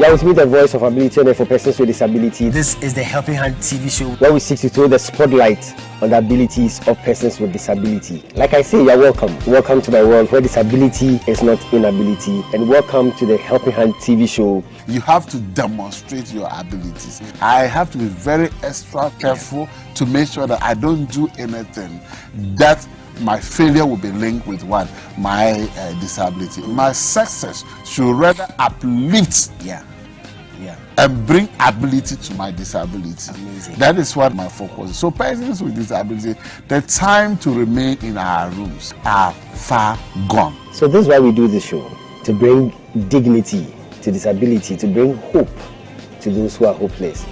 That was me, the voice of ability and for persons with disabilities. This is the Helping Hand TV show, where we seek to throw the spotlight on the abilities of persons with disability. Like I say, you're welcome. Welcome to my world where disability is not inability. And welcome to the Helping Hand TV show. You have to demonstrate your abilities. I have to be very extra careful to make sure that I don't do anything that my failure will be linked with what? My disability. My success should rather uplift and bring ability to my disability. Amazing. That is what my focus is. So persons with disability, the time to remain in our rooms are far gone. So this is why we do this show, to bring dignity to disability, to bring hope to those who are hopeless.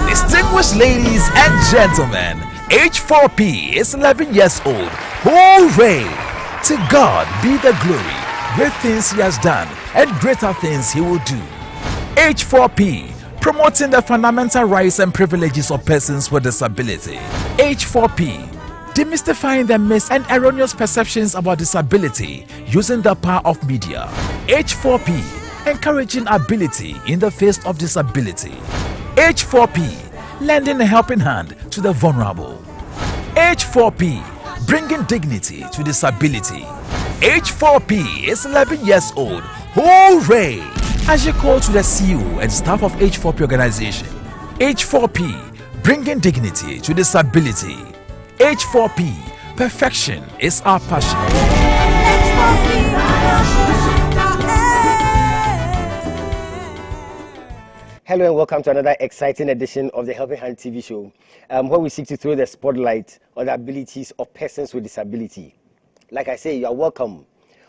Distinguished ladies and gentlemen, H4P is 11 years old. Hooray! To God be the glory. Great things he has done and greater things he will do. H4P, promoting the fundamental rights and privileges of persons with disability. H4P, demystifying the myths and erroneous perceptions about disability using the power of media. H4P, encouraging ability in the face of disability. H4P, lending a helping hand to the vulnerable. H4P, bringing dignity to disability. H4P is 11 years old. Hooray! As you call to the CEO and staff of H4P organization. H4P, bringing dignity to disability. H4P, perfection is our passion. Hello and welcome to another exciting edition of the Helping Hand TV show, where we seek to throw the spotlight on the abilities of persons with disability. Like I say, you are welcome.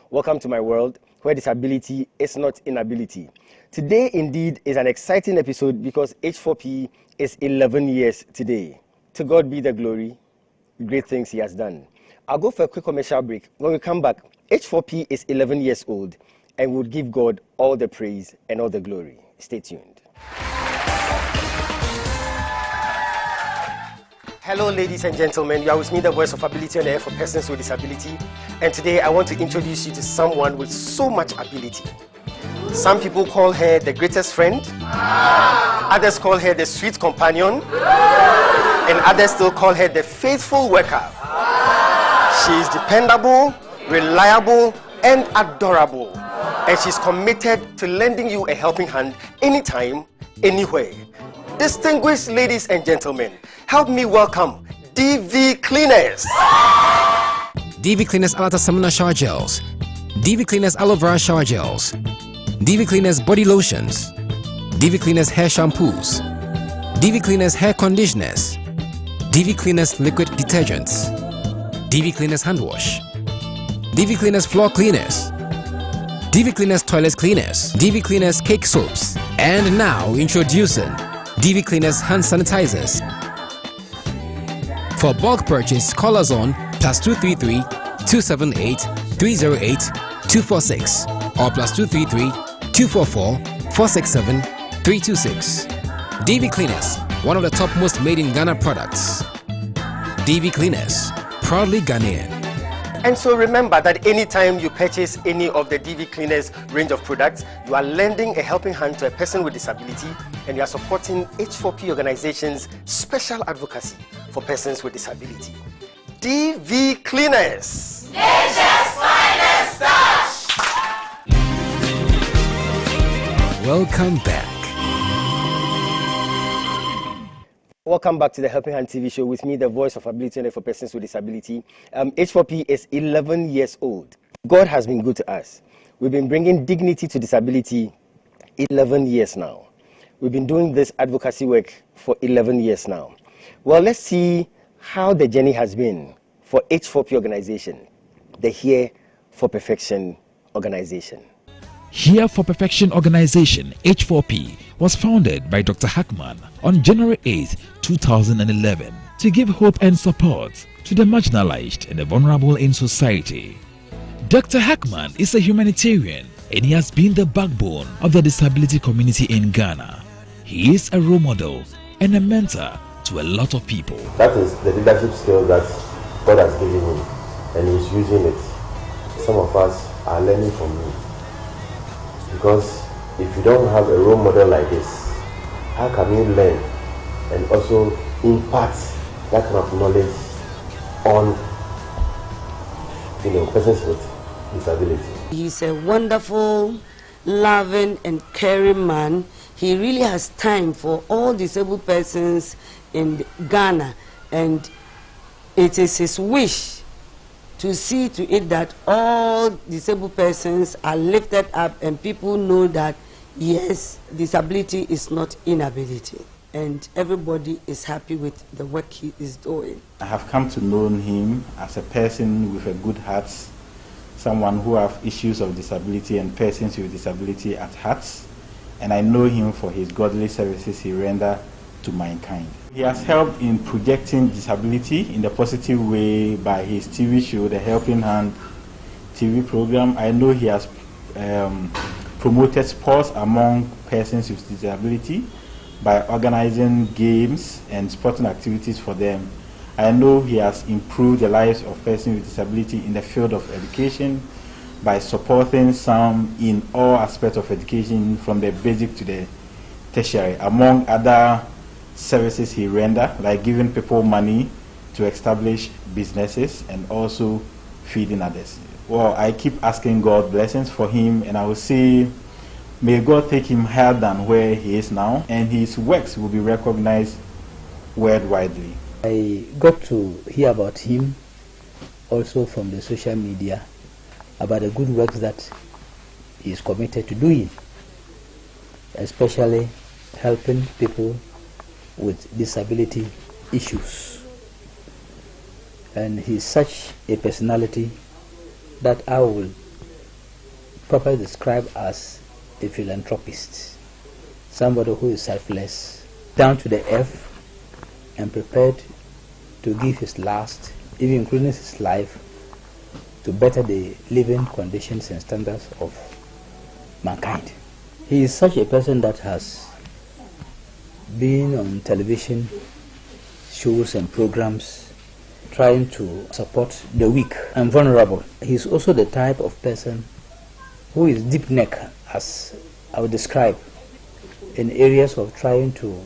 Welcome to my world where disability is not inability. Today indeed is an exciting episode because H4P is 11 years today. To God be the glory, great things he has done. I'll go for a quick commercial break. When we come back, H4P is 11 years old and will give God all the praise and all the glory. Stay tuned. Hello ladies and gentlemen, you are with me, the voice of ability on air for persons with disability, and today I want to introduce you to someone with so much ability. Some people call her the greatest friend, others call her the sweet companion, and others still call her the faithful worker. She is dependable, reliable, and adorable, and she's committed to lending you a helping hand anytime, anywhere. Distinguished ladies and gentlemen, help me welcome DV Cleaners. DV Cleaners Alata Samuna Shower Gels, DV Cleaners Aloe Vera Shower Gels, DV Cleaners Body Lotions, DV Cleaners Hair Shampoos, DV Cleaners Hair Conditioners, DV Cleaners Liquid Detergents, DV Cleaners Hand Wash, DV Cleaners Floor Cleaners, DV Cleaners Toilet Cleaners, DV Cleaners Cake Soaps, and now introducing DV Cleaners Hand Sanitizers. For bulk purchase, call us on +233 278 308 246 or +233 244 467 326. DV Cleaners, one of the top most made in Ghana products. DV Cleaners, proudly Ghanaian. And so remember that anytime you purchase any of the DV Cleaners range of products, you are lending a helping hand to a person with disability and you are supporting H4P organization's special advocacy for persons with disability. DV Cleaners, Nature's finest touch. Welcome back. Welcome back to the Helping Hand TV show with me, the voice of ability and for persons with disability. H4P is 11 years old. God has been good to us. We've been bringing dignity to disability 11 years now. We've been doing this advocacy work for 11 years now. Well, let's see how the journey has been for H4P organization, the Here for Perfection organization. Here for Perfection organization, H4P, was founded by Dr. Hackman on January 8, 2011 to give hope and support to the marginalized and the vulnerable in society. Dr. Hackman is a humanitarian and he has been the backbone of the disability community in Ghana. He is a role model and a mentor to a lot of people. That is the leadership skill that God has given him and he's using it. Some of us are learning from him. Because if you don't have a role model like this, how can you learn and also impart that kind of knowledge on, persons with disability? He's a wonderful, loving and caring man. He really has time for all disabled persons in Ghana, and it is his wish to see to it that all disabled persons are lifted up and people know that yes, disability is not inability, and everybody is happy with the work he is doing. I have come to know him as a person with a good heart, someone who have issues of disability and persons with disability at heart, and I know him for his godly services he renders to mankind. He has helped in projecting disability in a positive way by his TV show, The Helping Hand TV program. I know he has promoted sports among persons with disability by organizing games and sporting activities for them. I know he has improved the lives of persons with disability in the field of education by supporting some in all aspects of education from the basic to the tertiary, among other services he renders, like giving people money to establish businesses and also feeding others. Well, I keep asking God blessings for him, and I will say, may God take him higher than where he is now, and his works will be recognized worldwide. I got to hear about him also from the social media, about the good works that he is committed to doing, especially helping people with disability issues. And he's such a personality that I will properly describe as a philanthropist, somebody who is selfless, down to the earth, and prepared to give his last, even including his life, to better the living conditions and standards of mankind. He is such a person that has been on television shows and programs trying to support the weak and vulnerable. He is also the type of person who is deep neck, as I would describe, in areas of trying to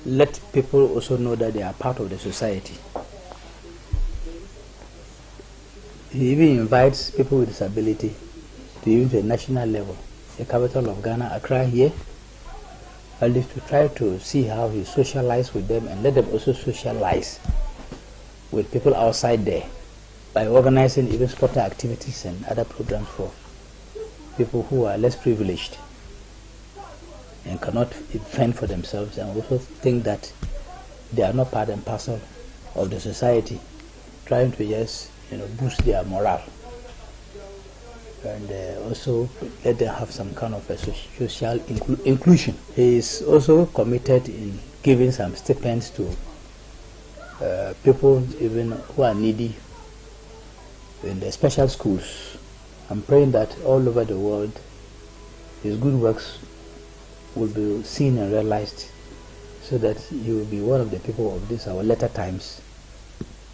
let people also know that they are part of the society. He even invites people with disability to even the national level, the capital of Ghana, Accra here, at least to try to see how he socializes with them and let them also socialize with people outside there by organizing even sporting activities and other programs for people who are less privileged and cannot fend for themselves, and also think that they are not part and parcel of the society, trying to just boost their morale and also let them have some kind of a social inclusion. He is also committed in giving some stipends to people even who are needy in the special schools. I'm praying that all over the world his good works will be seen and realized, so that he will be one of the people of this our later times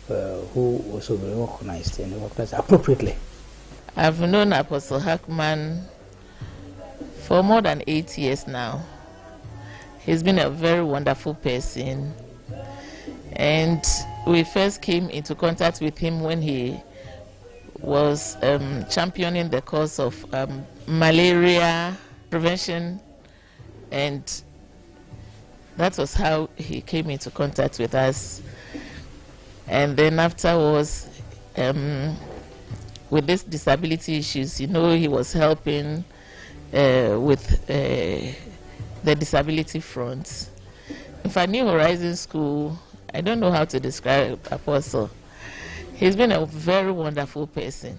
who also will be recognized and recognized appropriately. I've known Apostle Hackman for more than 8 years now. He's been a very wonderful person, and we first came into contact with him when he was championing the cause of malaria prevention, and that was how he came into contact with us. And then afterwards, with these disability issues, he was helping with the disability front. In fact, New Horizon School, I don't know how to describe Apostle. He's been a very wonderful person,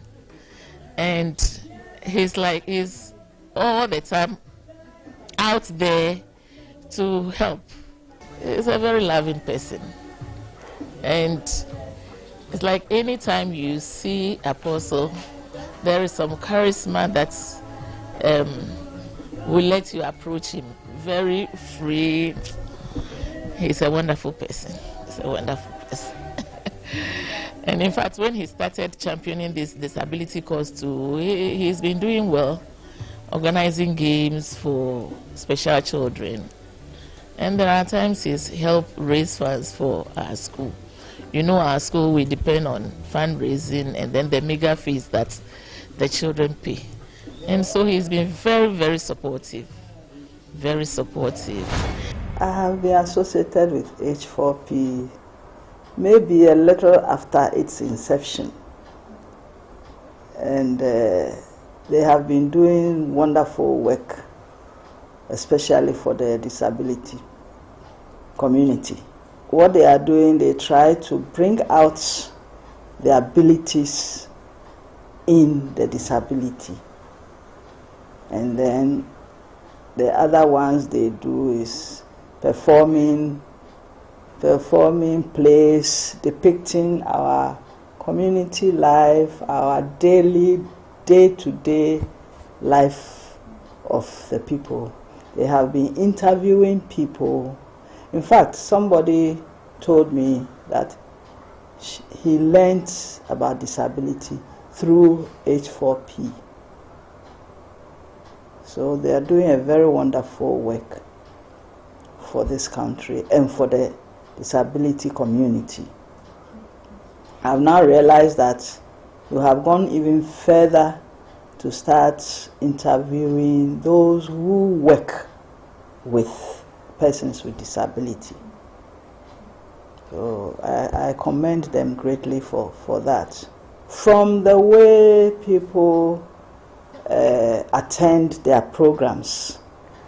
and he's all the time out there to help. He's a very loving person, and it's like anytime you see Apostle, there is some charisma that will let you approach him very free. He's a wonderful person. He's a wonderful person. And in fact, when he started championing this disability cause too, he's been doing well. organizing games for special children. And there are times he's helped raise funds for our school. You know, our school, we depend on fundraising and then the mega fees that the children pay. And so he's been very, very supportive. Very supportive. I have been associated with H4P maybe a little after its inception. And they have been doing wonderful work, especially for the disability community. What they are doing, they try to bring out the abilities in the disability. And then the other ones they do is performing plays depicting our community life, our daily, day-to-day life of the people. They have been interviewing people. In fact, somebody told me that he learned about disability through H4P. So they are doing a very wonderful work for this country and for the disability community. I've now realized that you have gone even further to start interviewing those who work with persons with disability. So I commend them greatly for that. From the way people attend their programs,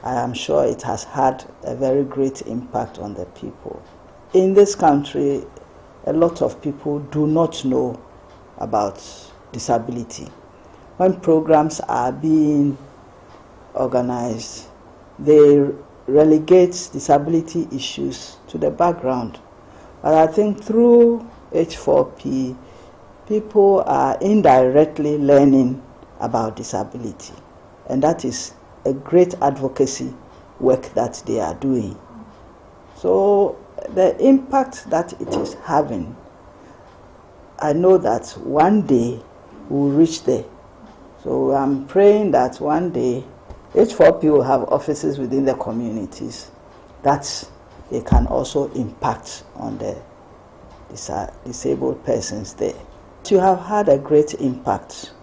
I am sure it has had a very great impact on the people. In this country, a lot of people do not know about disability. When programs are being organized, they relegate disability issues to the background. But I think through H4P, people are indirectly learning about disability. And that is a great advocacy work that they are doing. So the impact that it is having, I know that one day we'll reach there. So I'm praying that one day H4P will have offices within the communities that they can also impact on the disabled persons there. You have had a great impact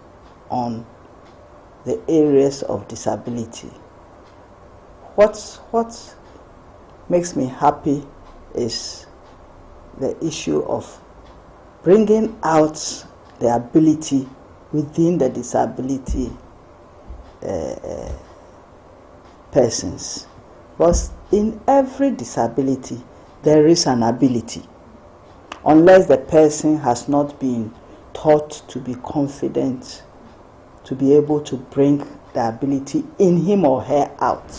on the areas of disability. What makes me happy is the issue of bringing out the ability within the disability persons. Because in every disability, there is an ability. Unless the person has not been taught to be confident, to be able to bring the ability in him or her out.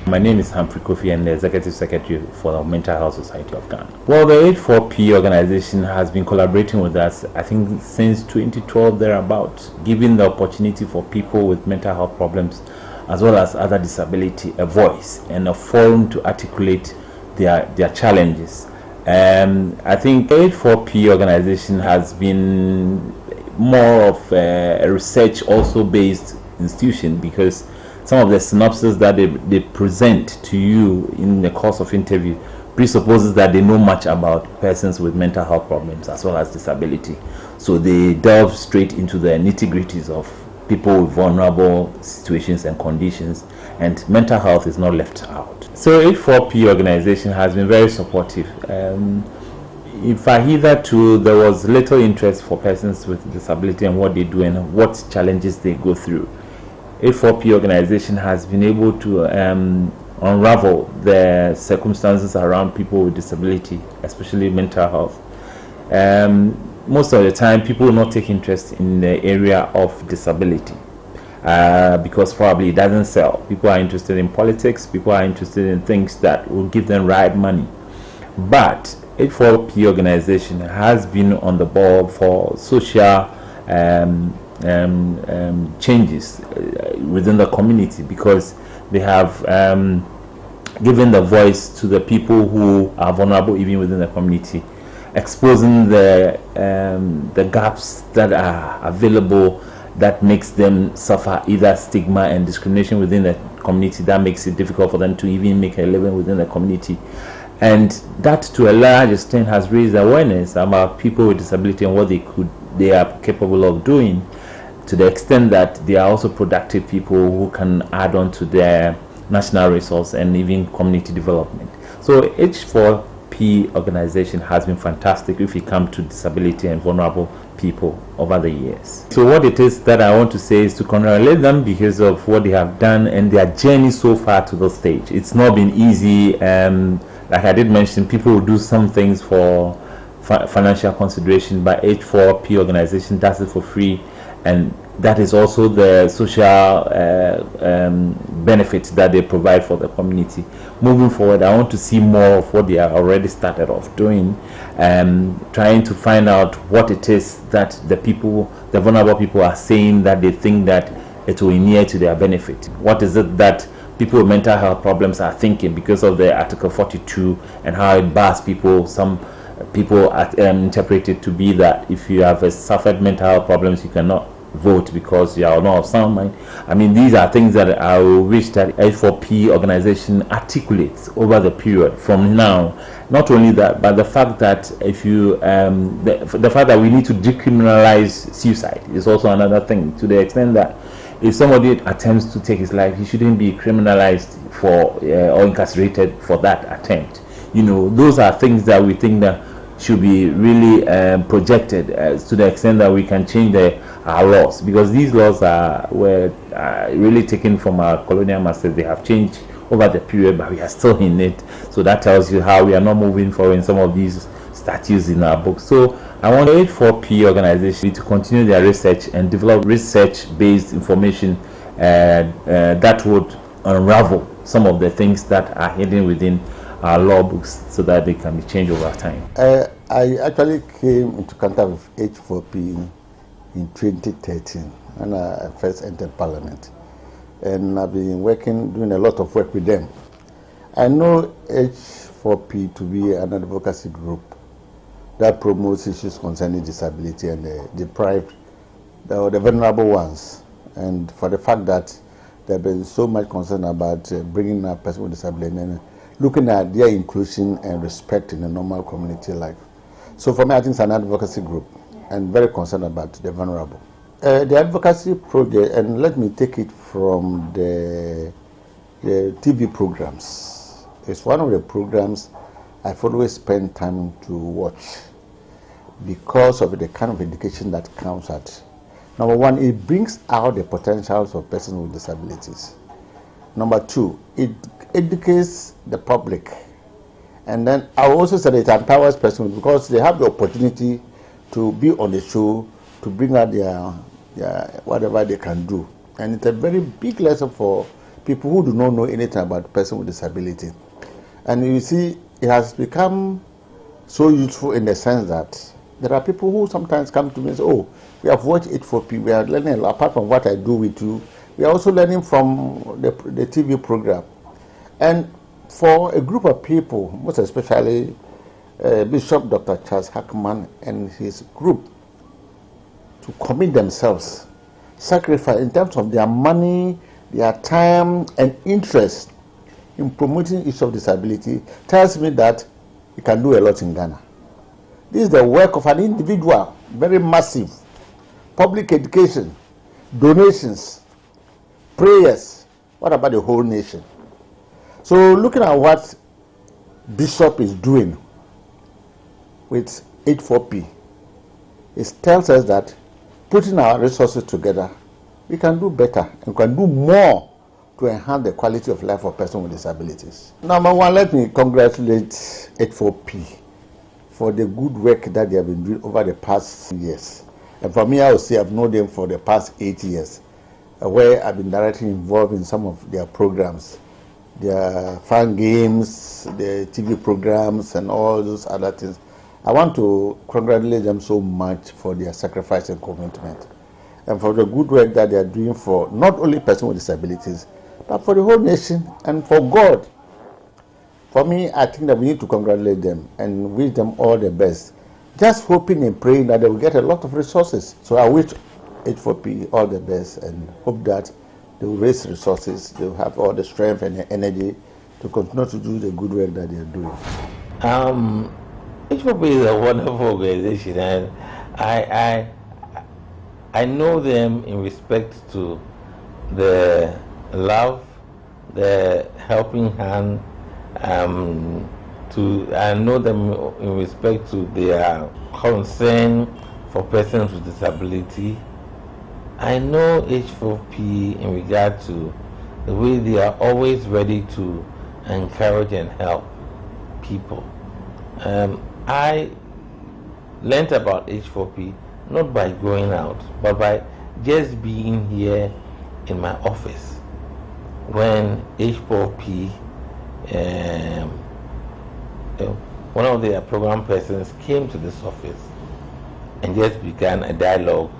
My name is Humphrey Kofi, and the Executive Secretary for the Mental Health Society of Ghana. Well, the H4P organization has been collaborating with us, I think, since 2012 thereabout, giving the opportunity for people with mental health problems as well as other disability a voice and a forum to articulate their challenges. I think the H4P organization has been more of a research also based institution, because some of the synopsis that they present to you in the course of interview presupposes that they know much about persons with mental health problems as well as disability. So they delve straight into the nitty-gritties of people with vulnerable situations and conditions, and mental health is not left out. So H4P organization has been very supportive. In fact, hitherto there was little interest for persons with disability and what they do and what challenges they go through. H4P organization has been able to unravel the circumstances around people with disability, especially mental health. Most of the time, people will not take interest in the area of disability because probably it doesn't sell. People are interested in politics, people are interested in things that will give them right money. But H4P organization has been on the ball for social changes within the community, because they have given the voice to the people who are vulnerable even within the community, exposing the gaps that are available that makes them suffer either stigma and discrimination within the community that makes it difficult for them to even make a living within the community. And that to a large extent has raised awareness about people with disability and what they are capable of doing, to the extent that they are also productive people who can add on to their national resource and even community development. So H4P organization has been fantastic if it comes to disability and vulnerable people over the years. So what it is that I want to say is to congratulate them because of what they have done and their journey so far to the stage. It's not been easy. Like I did mention, people will do some things for financial consideration, but H4P organization does it for free, and that is also the social benefits that they provide for the community. Moving forward, I want to see more of what they are already started off doing, trying to find out what it is that the vulnerable people are saying that they think that it will inure to their benefit. What is it that people with mental health problems are thinking because of the Article 42 and how it bars people? Some people interpret it to be that if you have suffered mental health problems, you cannot vote because you are not of sound mind. I mean, these are things that I wish that H4P organization articulates over the period from now. Not only that, but the fact that if you the fact that we need to decriminalize suicide is also another thing, to the extent that if somebody attempts to take his life, he shouldn't be criminalized for or incarcerated for that attempt. You know, those are things that we think that should be really projected to the extent that we can change our laws, because these laws were really taken from our colonial masters. They have changed over the period, but we are still in it. So that tells you how we are not moving forward in some of these statutes in our books. So I want the H4P organization to continue their research and develop research-based information that would unravel some of the things that are hidden within our law books so that they can be changed over time. I actually came into contact with H4P in 2013 when I first entered Parliament, and I've been doing a lot of work with them. I know H4P to be an advocacy group that promotes issues concerning disability and the deprived, the vulnerable ones, and for the fact that they've been so much concerned about bringing up people with disability and looking at their inclusion and respect in the normal community life. So for me, I think it's an advocacy group and very concerned about the vulnerable. The advocacy project, and let me take it from the TV programs. It's one of the programs I've always spent time to watch because of the kind of education that comes at. Number one, it brings out the potentials of persons with disabilities. Number two, it educates the public. And then I also said it empowers persons because they have the opportunity to be on the show, to bring out their whatever they can do. And it's a very big lesson for people who do not know anything about person with disability. And you see, it has become so useful in the sense that there are people who sometimes come to me and say, oh, we have watched H4P, we are learning a lot, apart from what I do with you, we are also learning from the TV program. And for a group of people, most especially Bishop Dr. Charles Hackman and his group, to commit themselves, sacrifice in terms of their money, their time and interest in promoting issues of disability, tells me that we can do a lot in Ghana. This is the work of an individual, very massive. Public education, donations, prayers. What about the whole nation? So looking at what Bishop is doing with H4P, it tells us that putting our resources together, we can do better and can do more to enhance the quality of life of persons with disabilities. Number one, let me congratulate H4P for the good work that they have been doing over the past years. And for me, I would say I've known them for the past 8 years, where I've been directly involved in some of their programs, their fun games, the TV programs, and all those other things. I want to congratulate them so much for their sacrifice and commitment, and for the good work that they are doing for not only persons with disabilities, but for the whole nation and for God. For me, I think that we need to congratulate them and wish them all the best, just hoping and praying that they will get a lot of resources. So I wish H4P all the best and hope that they will raise resources, they will have all the strength and the energy to continue to do the good work that they are doing. H4P is a wonderful organization, and I know them in respect to the love, the helping hand. I know them in respect to their concern for persons with disability. I know H4P in regard to the way they are always ready to encourage and help people. I learned about H4P not by going out, but by just being here in my office when H4P, one of their program persons came to this office and just began a dialogue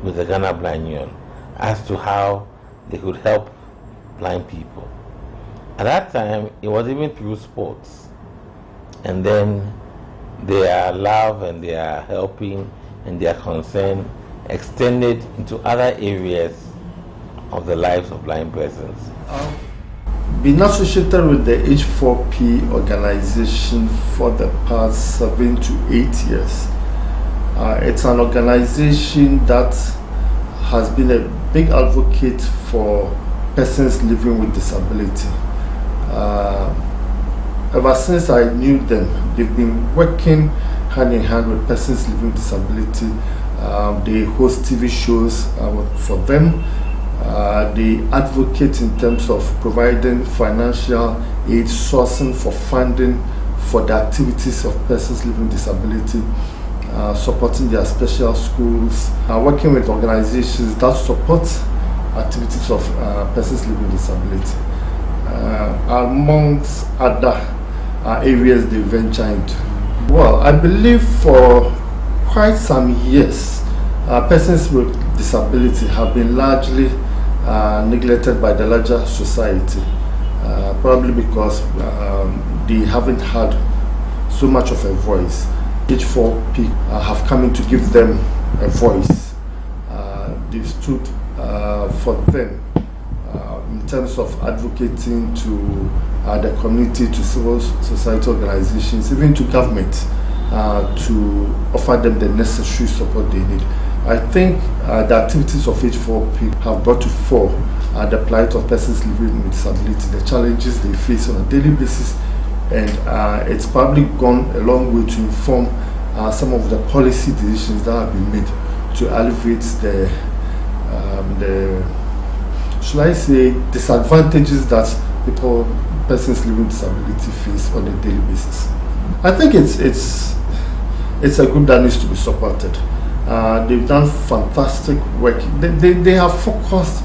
with the Ghana Blind Union as to how they could help blind people. At that time, it was even through sports. And then their love and their helping and their concern extended into other areas of the lives of blind persons. Been associated with the H4P organization for the past 7 to 8 years. It's an organization that has been a big advocate for persons living with disability. Ever since I knew them, they've been working hand in hand with persons living with disability. They host TV shows for them. They advocate in terms of providing financial aid, sourcing for funding for the activities of persons living with disability, supporting their special schools, working with organizations that support activities of persons living with disability, amongst other areas they venture into. Well, I believe for quite some years, persons with disability have been largely neglected by the larger society, probably because they haven't had so much of a voice. H4P have come in to give them a voice. They stood for them in terms of advocating to the community, to civil society organizations, even to government, to offer them the necessary support they need. I think the activities of H4P have brought to fore the plight of persons living with disability, the challenges they face on a daily basis, and it's probably gone a long way to inform some of the policy decisions that have been made to alleviate the should I say, disadvantages that persons living with disability face on a daily basis. I think it's a group that needs to be supported. They've done fantastic work. They have focused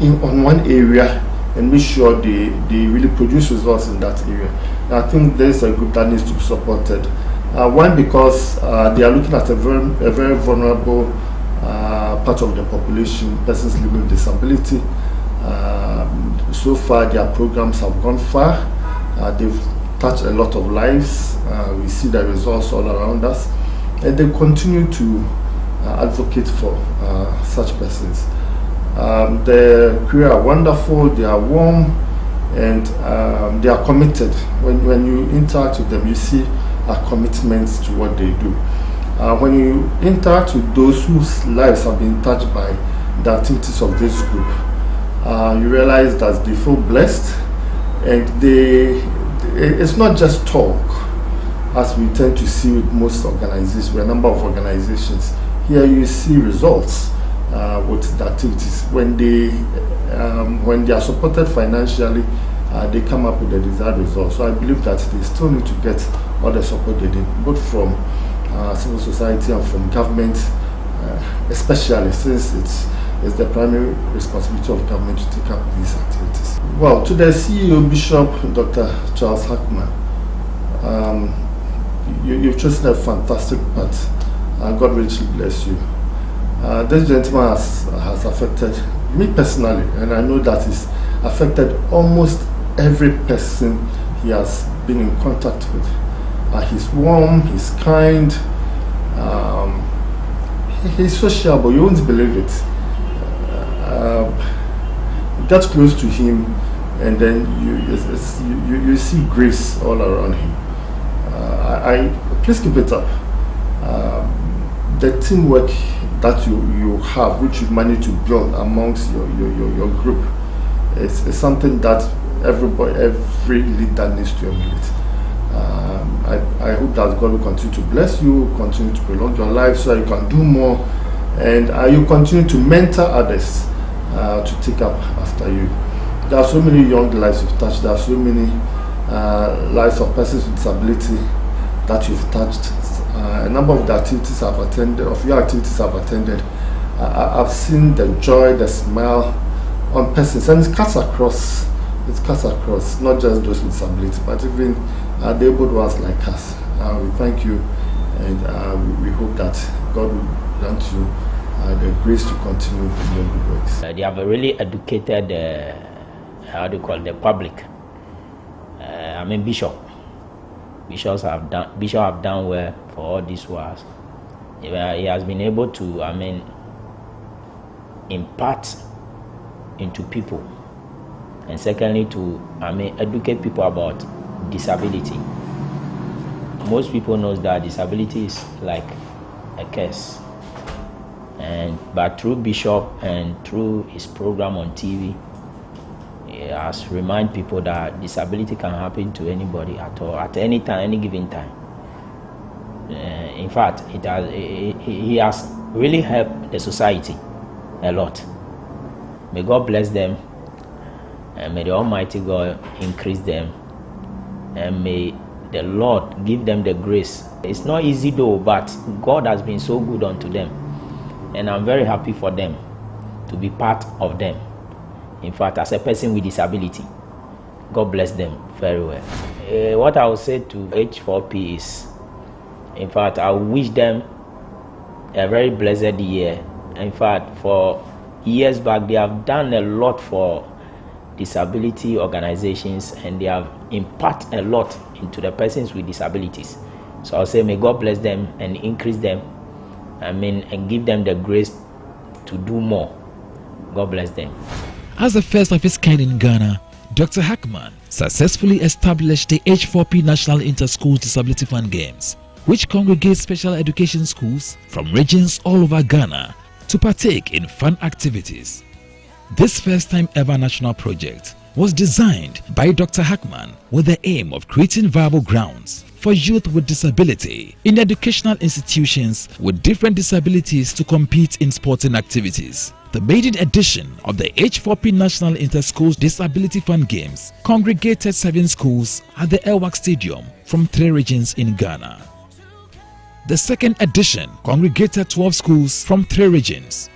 on one area and make sure they really produce results in that area. And I think there's a group that needs to be supported. One, because they are looking at a very vulnerable part of the population, persons living with disability. So far, their programs have gone far. They've touched a lot of lives. We see the results all around us, and they continue to advocate for such persons. The career are wonderful, they are warm, and they are committed. When you interact with them, you see a commitment to what they do. When you interact with those whose lives have been touched by the activities of this group, you realize that they feel blessed, and it's not just talk, as we tend to see with most organizations, with a number of organizations. Here you see results with the activities. When they are supported financially, they come up with the desired results. So I believe that they still need to get all the support they need, both from civil society and from government, especially since it's the primary responsibility of government to take up these activities. Well, to the CEO, Bishop Dr. Charles Hackman, you've chosen a fantastic path. God richly bless you. This gentleman has affected me personally, and I know that he's affected almost every person he has been in contact with. He's warm, he's kind, He's sociable, you won't believe it. Get close to him, and then you see grace all around him. Please keep it up. The teamwork that you have, which you manage to build amongst your group, is something that every leader needs to emulate. I hope that God will continue to bless you, continue to prolong your life so that you can do more, and you continue to mentor others to take up after you. There are so many young lives you've touched. There are so many lives of persons with disability that you've touched. A number of the activities I've attended, I've attended, I've seen the joy, the smile on persons, and it cuts across. It cuts across, not just those with disability, but even the able ones like us. We thank you, and we hope that God will grant you the grace to continue doing good works. They have really educated, the public. Bishops have done well for all these wars. He has been able to, impart into people, and secondly to, educate people about disability. Most people know that disability is like a curse, but through Bishop and through his program on TV, he has reminded people that disability can happen to anybody at all, at any time, any given time. In fact, he has really helped the society a lot. May God bless them, and may the Almighty God increase them, and may the Lord give them the grace. It's not easy though, but God has been so good unto them, and I'm very happy for them to be part of them. In fact, as a person with disability, God bless them very well. What I would say to H4P is, in fact, I wish them a very blessed year. In fact, for years back, they have done a lot for disability organizations, and they have imparted a lot into the persons with disabilities. So I'll say, may God bless them and increase them, and give them the grace to do more. God bless them. As the first of its kind in Ghana, Dr. Hackman successfully established the H4P National Inter-School Disability Fun Games, which congregates special education schools from regions all over Ghana to partake in fun activities. This first-time ever national project was designed by Dr. Hackman with the aim of creating viable grounds for youth with disability in educational institutions with different disabilities to compete in sporting activities. The maiden edition of the H4P National Inter-Schools Disability Fun Games congregated 7 schools at the Elwak Stadium from 3 regions in Ghana. The second edition congregated 12 schools from 3 regions.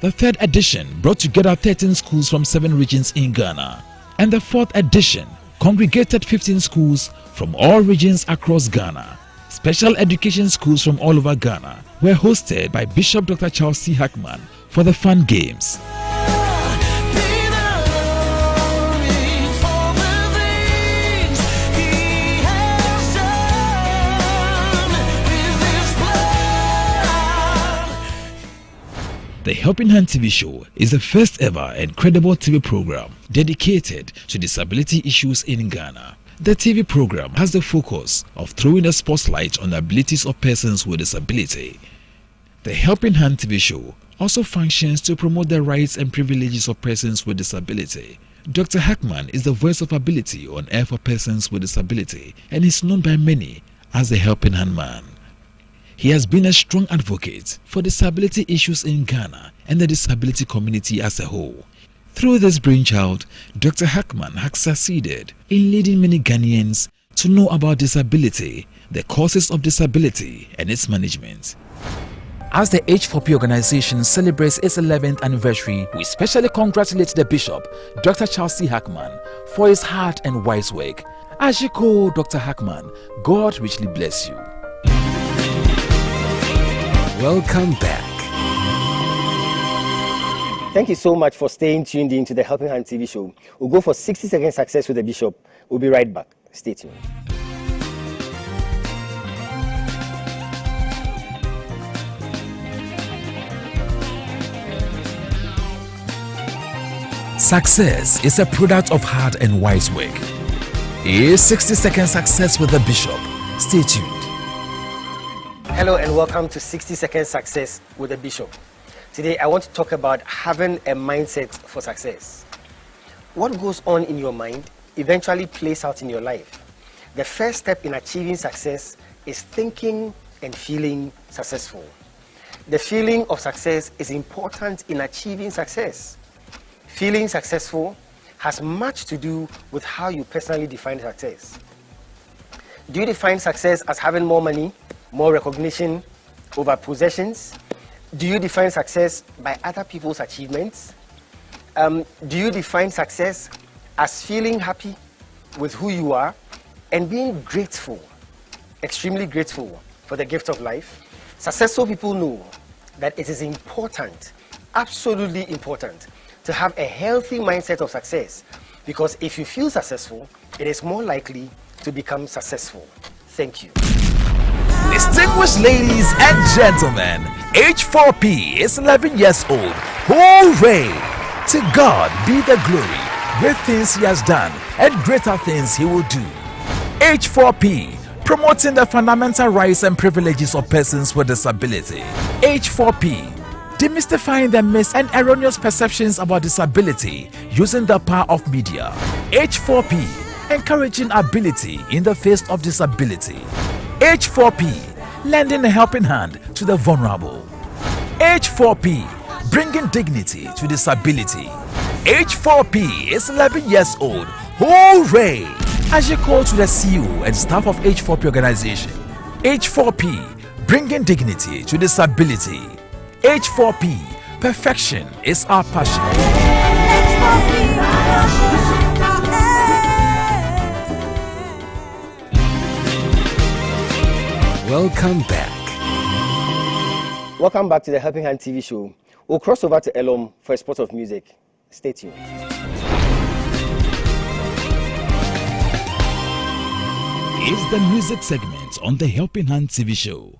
The third edition brought together 13 schools from 7 regions in Ghana. And the fourth edition congregated 15 schools from all regions across Ghana. Special education schools from all over Ghana were hosted by Bishop Dr. Charles C. Hackman for the fun games. The Helping Hand TV show is the first ever and credible TV program dedicated to disability issues in Ghana. The TV program has the focus of throwing a spotlight on the abilities of persons with disability. The Helping Hand TV show also functions to promote the rights and privileges of persons with disability. Dr. Hackman is the voice of ability on air for persons with disability and is known by many as the Helping Hand Man. He has been a strong advocate for disability issues in Ghana and the disability community as a whole. Through this brainchild, Dr. Hackman has succeeded in leading many Ghanaians to know about disability, the causes of disability, and its management. As the H4P organization celebrates its 11th anniversary, we specially congratulate the Bishop, Dr. Charles C. Hackman, for his hard and wise work. As you go, Dr. Hackman, God richly bless you. Welcome back. Thank you so much for staying tuned in to the Helping Hand TV show. We'll go for 60 seconds success with the Bishop. We'll be right back. Stay tuned. Success is a product of hard and wise work. Here's 60-second success with the Bishop. Stay tuned. Hello and welcome to 60-second success with the Bishop. Today I want to talk about having a mindset for success. What goes on in your mind eventually plays out in your life. The first step in achieving success is thinking and feeling successful. The feeling of success is important in achieving success. Feeling successful has much to do with how you personally define success. Do you define success as having more money, more recognition over possessions? Do you define success by other people's achievements? Do you define success as feeling happy with who you are and being grateful, extremely grateful for the gift of life? Successful people know that it is important, absolutely important, to have a healthy mindset of success, because if you feel successful, it is more likely to become successful. Thank you. Distinguished ladies and gentlemen, H4P is 11 years old. Hooray! To God be the glory. Great things he has done and greater things he will do. H4P, promoting the fundamental rights and privileges of persons with disability. H4P, demystifying the myths and erroneous perceptions about disability using the power of media. H4P, encouraging ability in the face of disability. H4P, lending a helping hand to the vulnerable. H4P, bringing dignity to disability. H4P is 11 years old. Hooray! As you call to the CEO and staff of H4P organization. H4P, bringing dignity to disability. H4P, perfection is our passion. Welcome back. Welcome back to the Helping Hand TV show. We'll cross over to Elorm for a spot of music. Stay tuned. Is the music segment on the Helping Hand TV show.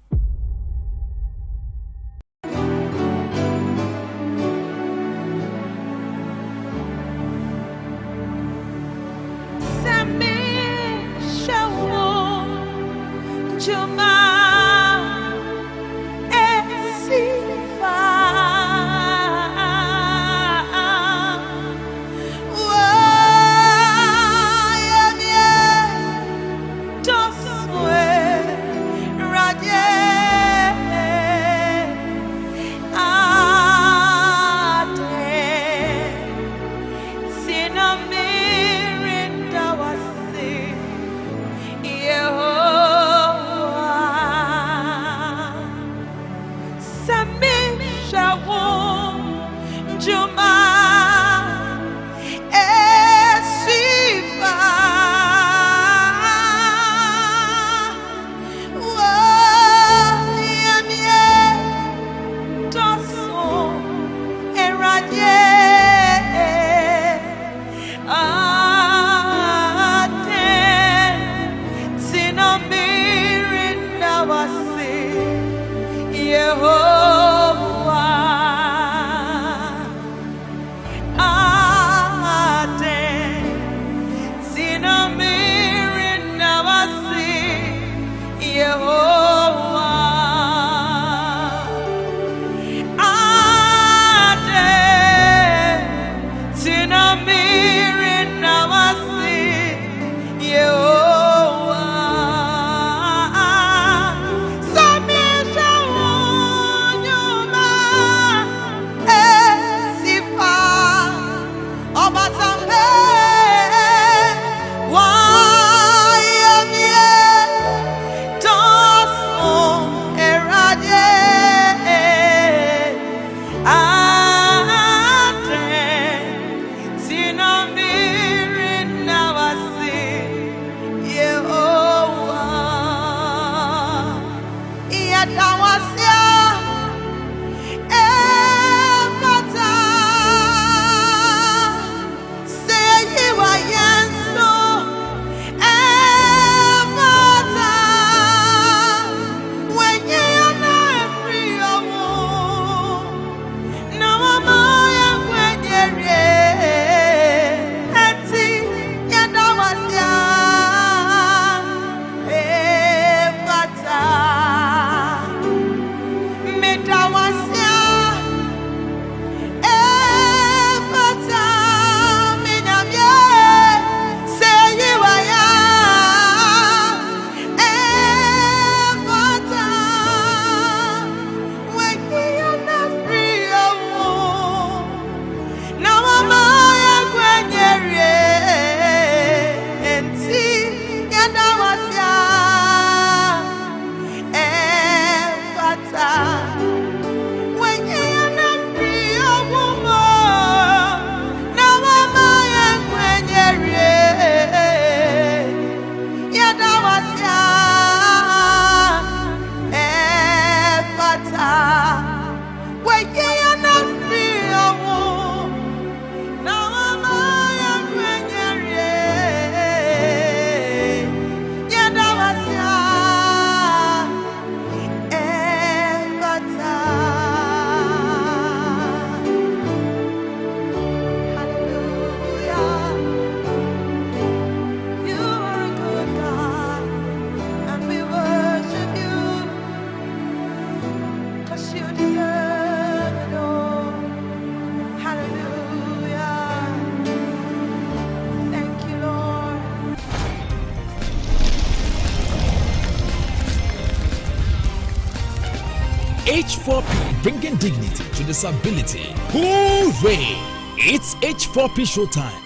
H4P, bringing dignity to disability. Hooray! It's H4P Show Time.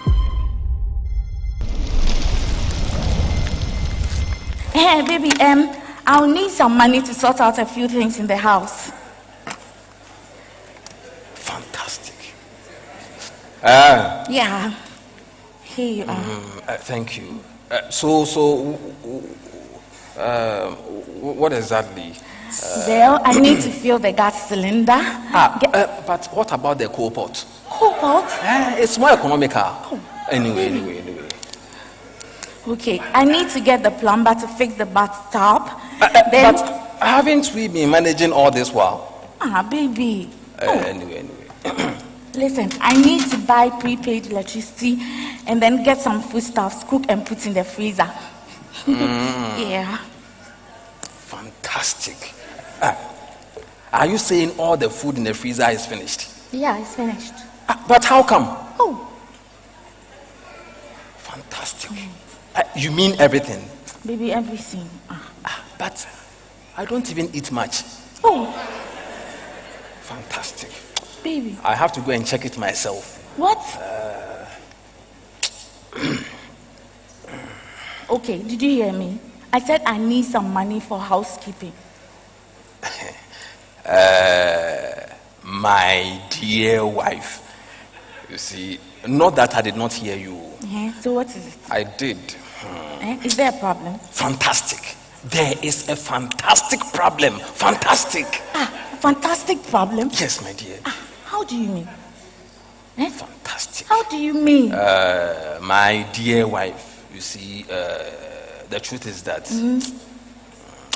Hey, baby, I'll need some money to sort out a few things in the house. Fantastic. Yeah. Here you are. Thank you. What exactly? Well, I need to fill the gas cylinder. But what about the coal pot? Coal pot? It's more economical. Anyway. Okay, I need to get the plumber to fix the bathtub. But haven't we been managing all this while? Baby. Anyway. Listen, I need to buy prepaid electricity and then get some foodstuffs, cook and put in the freezer. Yeah. Fantastic. Are you saying all the food in the freezer is finished? Yeah, it's finished. But how come? Oh. Fantastic. You mean everything? Baby, everything. But I don't even eat much. Oh. Fantastic. Baby. I have to go and check it myself. What? Okay, did you hear me? I said I need some money for housekeeping. My dear wife, you see, not that I did not hear you. So what is it? I did. Is there a problem? Fantastic. There is a fantastic problem. Fantastic. Fantastic problem? Yes, my dear. How do you mean? Fantastic. How do you mean? My dear wife, you see, the truth is that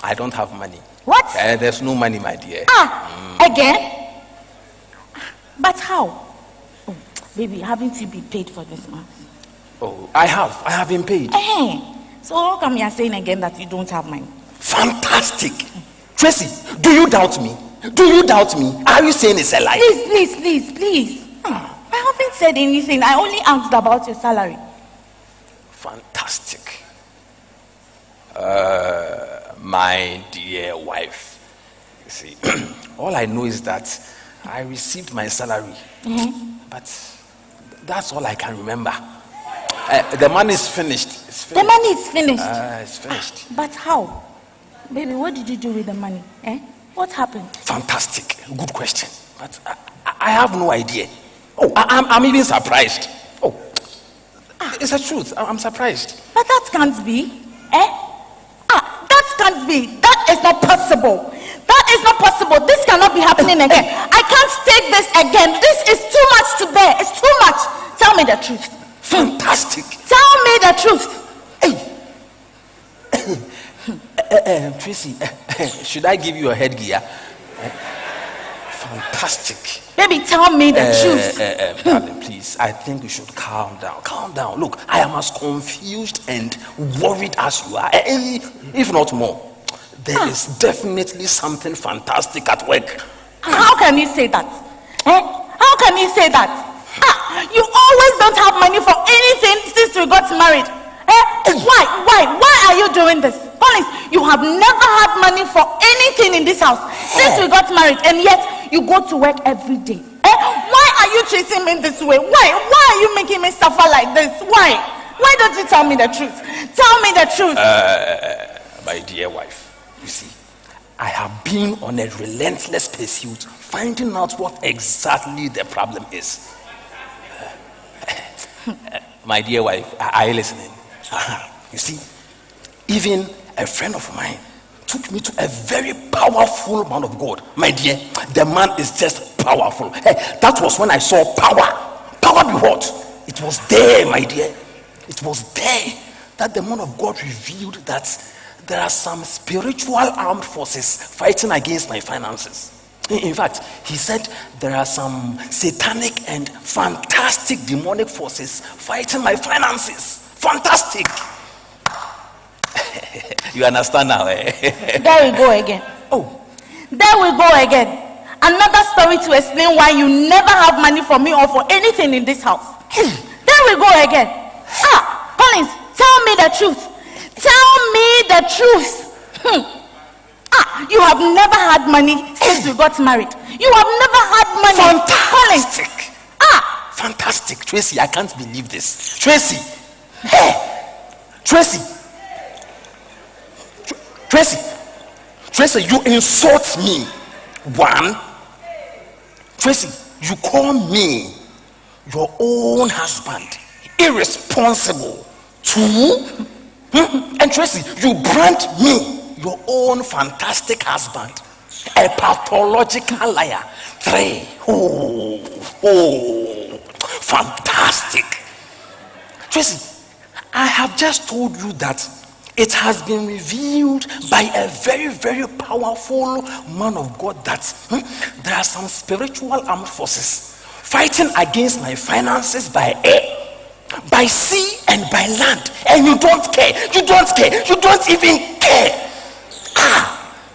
I don't have money. What? There's no money, my dear. Again? But how? Oh, baby, haven't you been paid for this month? Oh, I have been paid. So how come you're saying again that you don't have money? Fantastic. Tracy, do you doubt me? Do you doubt me? Are you saying it's a lie? Please. I haven't said anything. I only asked about your salary. Fantastic. My dear wife, you see, all I know is that I received my salary, but that's all I can remember. The money is finished. The money is finished? It's finished. But how? Baby, what did you do with the money? What happened? Fantastic. Good question. But I have no idea. Oh, I'm even surprised. Oh, it's the truth. I'm surprised. But that can't be. That can't be. That is not possible. That is not possible. This cannot be happening again. I can't take this again. This is too much to bear. It's too much. Tell me the truth. Fantastic. Tell me the truth. Tracy, should I give you a headgear? Fantastic. Baby, tell me the truth. Darling, please, I think you should calm down. Calm down. Look, I am as confused and worried as you are, if not more. There is definitely something fantastic at work. How can you say that? How can you say that? You always don't have money for anything since we got married. Why are you doing this? Honest, you have never had money for anything in this house since we got married, and yet you go to work every day. Why are you treating me this way? Why are you making me suffer like this? Why don't you tell me the truth? Tell me the truth. My dear wife, you see, I have been on a relentless pursuit finding out what exactly the problem is. My dear wife, are you listening? You see, even a friend of mine took me to a very powerful man of God. My dear, the man is just powerful. That was when I saw power. Power be what? It was there, my dear. It was there that the man of God revealed that there are some spiritual armed forces fighting against my finances. In fact, he said there are some satanic and fantastic demonic forces fighting my finances. Fantastic. You understand now? There we go again. There we go again. Another story to explain why you never have money for me or for anything in this house. There we go again. Collins, tell me the truth. Tell me the truth. You have never had money since we got married. You have never had money. Fantastic. Fantastic. Tracy, I can't believe this. Tracy. Hey. Tracy. Tracy, you insult me. 1. Tracy, you call me your own husband irresponsible. 2. And Tracy, you brand me your own fantastic husband a pathological liar. 3. Oh, fantastic. Tracy, I have just told you that it has been revealed by a very, very powerful man of God that there are some spiritual armed forces fighting against my finances by air, by sea, and by land. And you don't care. You don't even care.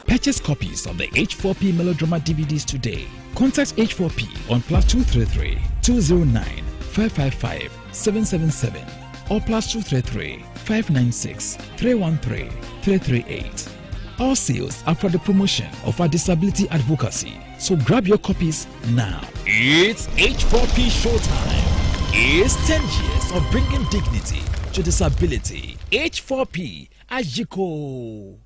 Purchase copies of the H4P Melodrama DVDs today. Contact H4P on +233 209 555 777 or +233 596 313 338. All sales are for the promotion of our disability advocacy, so grab your copies now. It's H4P Show Time. It's 10 years of bringing dignity to disability. H4P Ajiko.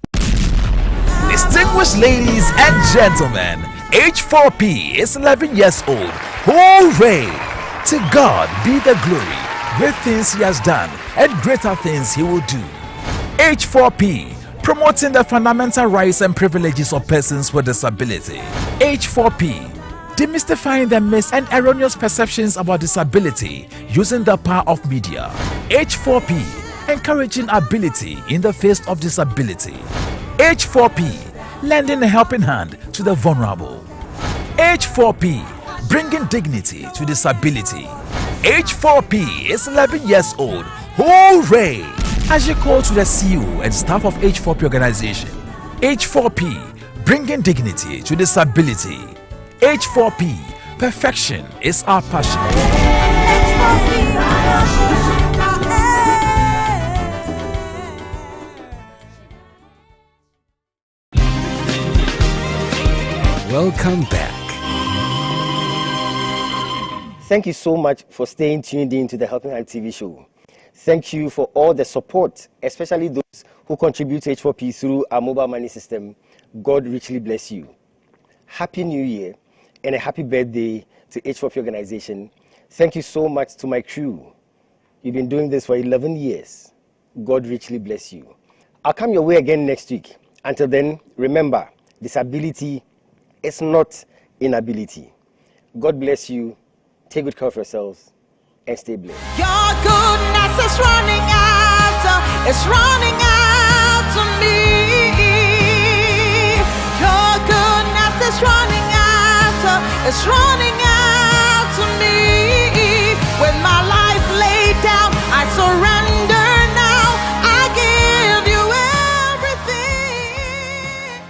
Distinguished ladies and gentlemen, H4P is 11 years old. Hooray! To God be the glory. Great things he has done and greater things he will do. H4P, promoting the fundamental rights and privileges of persons with disability. H4P, demystifying the myths and erroneous perceptions about disability using the power of media. H4P, encouraging ability in the face of disability. H4P, lending a helping hand to the vulnerable. H4P, bringing dignity to disability. H4P is 11 years old. Hooray! As you call to the CEO and staff of H4P organization. H4P, bringing dignity to disability. H4P, perfection is our passion. Welcome back. Thank you so much for staying tuned in to the Helping Hand TV show. Thank you for all the support, especially those who contribute to H4P through our mobile money system. God richly bless you. Happy New Year and a happy birthday to H4P organization. Thank you so much to my crew. You've been doing this for 11 years. God richly bless you. I'll come your way again next week. Until then, remember, disability is not inability. God bless you. Take good care of yourselves and stay blessed. Your goodness is running out to me. Your goodness is running out.